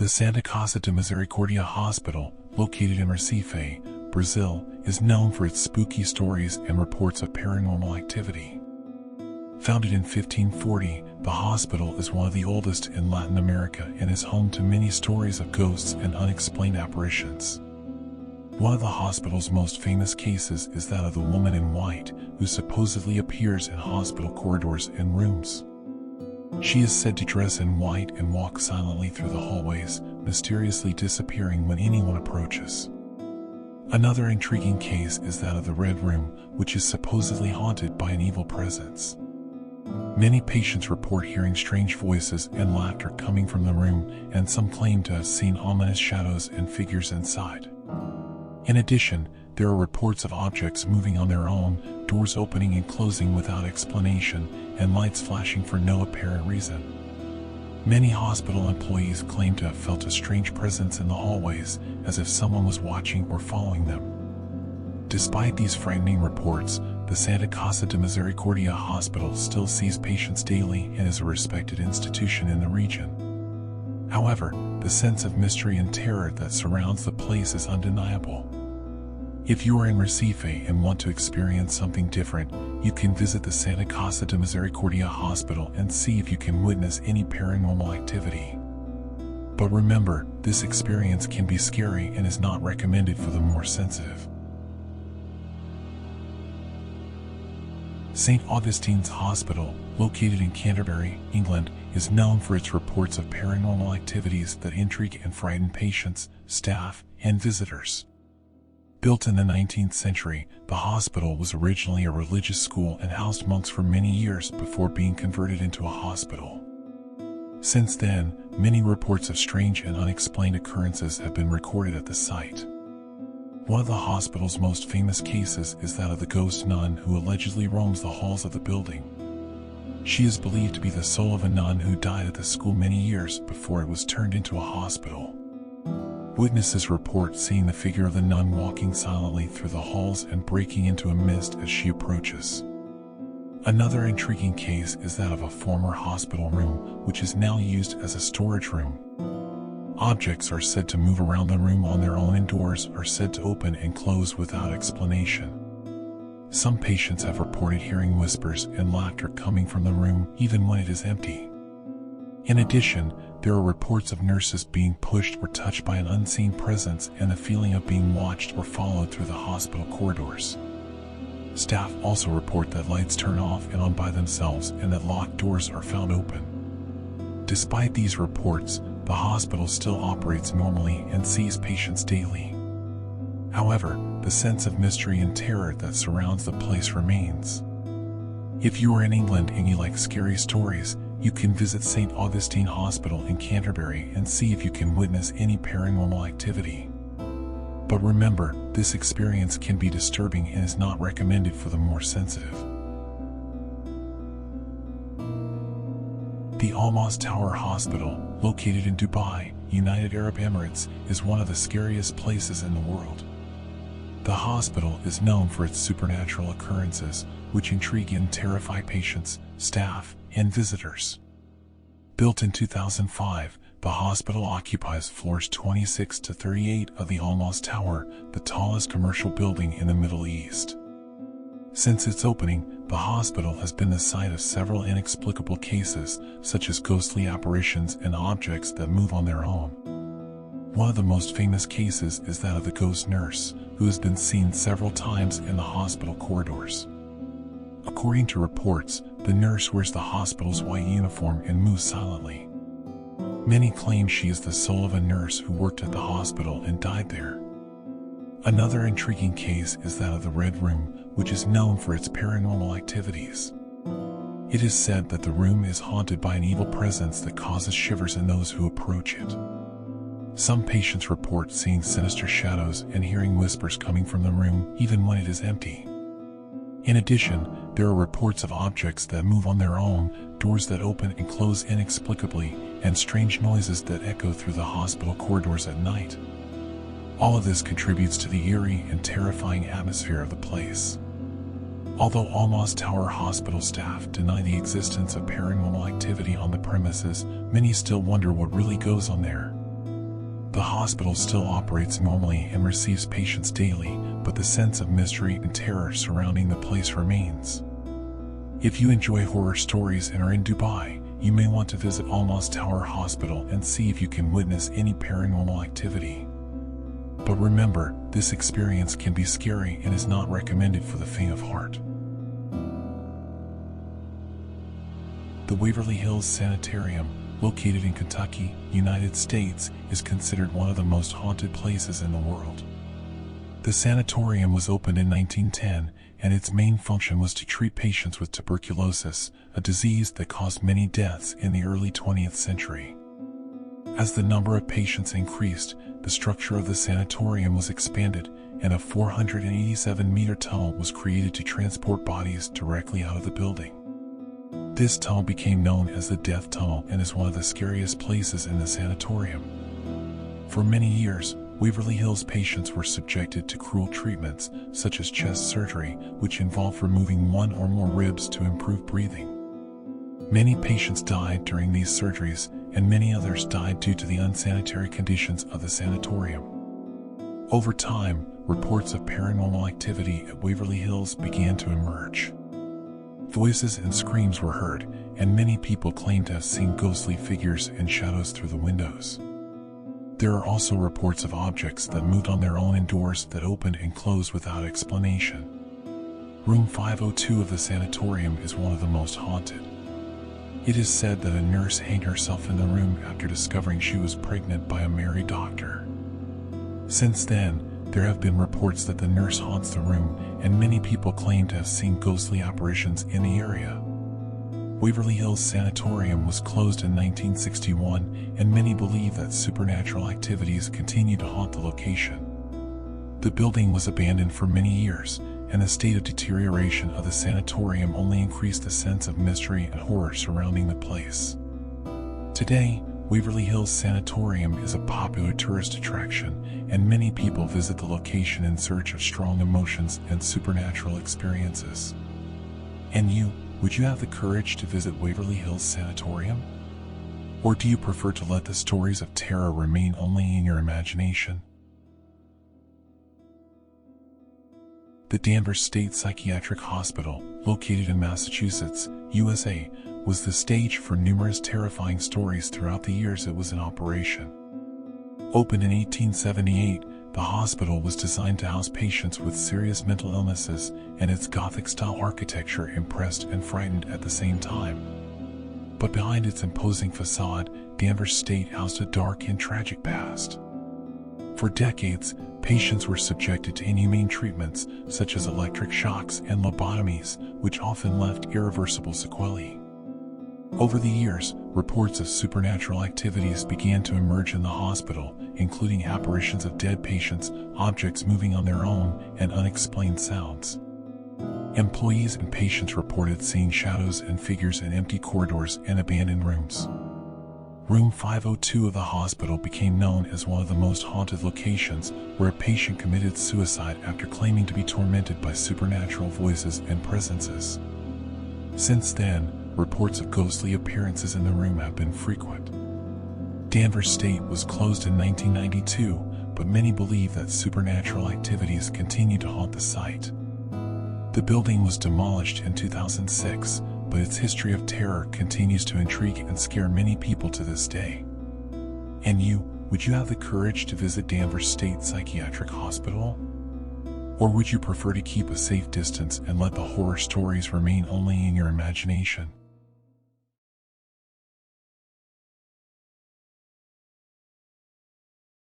The Santa Casa de Misericórdia Hospital, located in Recife, Brazil, is known for its spooky stories and reports of paranormal activity. Founded in 1540, the hospital is one of the oldest in Latin America and is home to many stories of ghosts and unexplained apparitions. One of the hospital's most famous cases is that of the woman in white, who supposedly appears in hospital corridors and rooms. She is said to dress in white and walk silently through the hallways, mysteriously disappearing when anyone approaches. Another intriguing case is that of the Red Room, which is supposedly haunted by an evil presence. Many patients report hearing strange voices and laughter coming from the room, and some claim to have seen ominous shadows and figures inside. In addition, there are reports of objects moving on their own, doors opening and closing without explanation, and lights flashing for no apparent reason. Many hospital employees claim to have felt a strange presence in the hallways, as if someone was watching or following them. Despite these frightening reports, the Santa Casa de Misericórdia Hospital still sees patients daily and is a respected institution in the region. However, the sense of mystery and terror that surrounds the place is undeniable. If you are in Recife and want to experience something different, you can visit the Santa Casa de Misericórdia Hospital and see if you can witness any paranormal activity. But remember, this experience can be scary and is not recommended for the more sensitive. St. Augustine's Hospital, located in Canterbury, England, is known for its reports of paranormal activities that intrigue and frighten patients, staff, and visitors. Built in the 19th century, the hospital was originally a religious school and housed monks for many years before being converted into a hospital. Since then, many reports of strange and unexplained occurrences have been recorded at the site. One of the hospital's most famous cases is that of the ghost nun who allegedly roams the halls of the building. She is believed to be the soul of a nun who died at the school many years before it was turned into a hospital. Witnesses report seeing the figure of the nun walking silently through the halls and breaking into a mist as she approaches. Another intriguing case is that of a former hospital room, which is now used as a storage room. Objects are said to move around the room on their own, and doors are said to open and close without explanation. Some patients have reported hearing whispers and laughter coming from the room even when it is empty. In addition, there are reports of nurses being pushed or touched by an unseen presence and the feeling of being watched or followed through the hospital corridors. Staff also report that lights turn off and on by themselves and that locked doors are found open. Despite these reports, the hospital still operates normally and sees patients daily. However, the sense of mystery and terror that surrounds the place remains. If you are in England and you like scary stories, you can visit St. Augustine Hospital in Canterbury and see if you can witness any paranormal activity. But remember, this experience can be disturbing and is not recommended for the more sensitive. The Almas Tower Hospital, located in Dubai, United Arab Emirates, is one of the scariest places in the world. The hospital is known for its supernatural occurrences, which intrigue and terrify patients, staff, and visitors. Built in 2005, the hospital occupies floors 26 to 38 of the Almas Tower, the tallest commercial building in the Middle East. Since its opening, the hospital has been the site of several inexplicable cases, such as ghostly apparitions and objects that move on their own. One of the most famous cases is that of the ghost nurse, who has been seen several times in the hospital corridors. According to reports, the nurse wears the hospital's white uniform and moves silently. Many claim she is the soul of a nurse who worked at the hospital and died there. Another intriguing case is that of the Red Room, which is known for its paranormal activities. It is said that the room is haunted by an evil presence that causes shivers in those who approach it. Some patients report seeing sinister shadows and hearing whispers coming from the room even when it is empty. In addition, there are reports of objects that move on their own, doors that open and close inexplicably, and strange noises that echo through the hospital corridors at night. All of this contributes to the eerie and terrifying atmosphere of the place. Although Almas Tower Hospital staff deny the existence of paranormal activity on the premises, many still wonder what really goes on there. The hospital still operates normally and receives patients daily, but the sense of mystery and terror surrounding the place remains. If you enjoy horror stories and are in Dubai, you may want to visit Almas Tower Hospital and see if you can witness any paranormal activity. But remember, this experience can be scary and is not recommended for the faint of heart. The Waverly Hills Sanitarium, located in Kentucky, United States, is considered one of the most haunted places in the world. The sanatorium was opened in 1910, and its main function was to treat patients with tuberculosis, a disease that caused many deaths in the early 20th century. As the number of patients increased, the structure of the sanatorium was expanded, and a 487-meter tunnel was created to transport bodies directly out of the building. This tunnel became known as the Death Tunnel and is one of the scariest places in the sanatorium. For many years, Waverly Hills patients were subjected to cruel treatments, such as chest surgery, which involved removing one or more ribs to improve breathing. Many patients died during these surgeries, and many others died due to the unsanitary conditions of the sanatorium. Over time, reports of paranormal activity at Waverly Hills began to emerge. Voices and screams were heard, and many people claimed to have seen ghostly figures and shadows through the windows. There are also reports of objects that moved on their own and doors that opened and closed without explanation. Room 502 of the sanatorium is one of the most haunted. It is said that a nurse hanged herself in the room after discovering she was pregnant by a married doctor. Since then, there have been reports that the nurse haunts the room, and many people claim to have seen ghostly apparitions in the area. Waverly Hills Sanatorium was closed in 1961, and many believe that supernatural activities continue to haunt the location. The building was abandoned for many years, and the state of deterioration of the sanatorium only increased the sense of mystery and horror surrounding the place. Today, Waverly Hills Sanatorium is a popular tourist attraction, and many people visit the location in search of strong emotions and supernatural experiences. And you, would you have the courage to visit Waverly Hills Sanatorium? Or do you prefer to let the stories of terror remain only in your imagination? The Danvers State Psychiatric Hospital, located in Massachusetts, USA, was the stage for numerous terrifying stories throughout the years it was in operation. Opened in 1878, the hospital was designed to house patients with serious mental illnesses, and its Gothic-style architecture impressed and frightened at the same time. But behind its imposing facade, Danvers State housed a dark and tragic past. For decades, patients were subjected to inhumane treatments such as electric shocks and lobotomies, which often left irreversible sequelae. Over the years, reports of supernatural activities began to emerge in the hospital, including apparitions of dead patients, objects moving on their own, and unexplained sounds. Employees and patients reported seeing shadows and figures in empty corridors and abandoned rooms. Room 502 of the hospital became known as one of the most haunted locations, where a patient committed suicide after claiming to be tormented by supernatural voices and presences. Since then, reports of ghostly appearances in the room have been frequent. Danvers State was closed in 1992, but many believe that supernatural activities continue to haunt the site. The building was demolished in 2006, but its history of terror continues to intrigue and scare many people to this day. And you, would you have the courage to visit Danvers State Psychiatric Hospital? Or would you prefer to keep a safe distance and let the horror stories remain only in your imagination?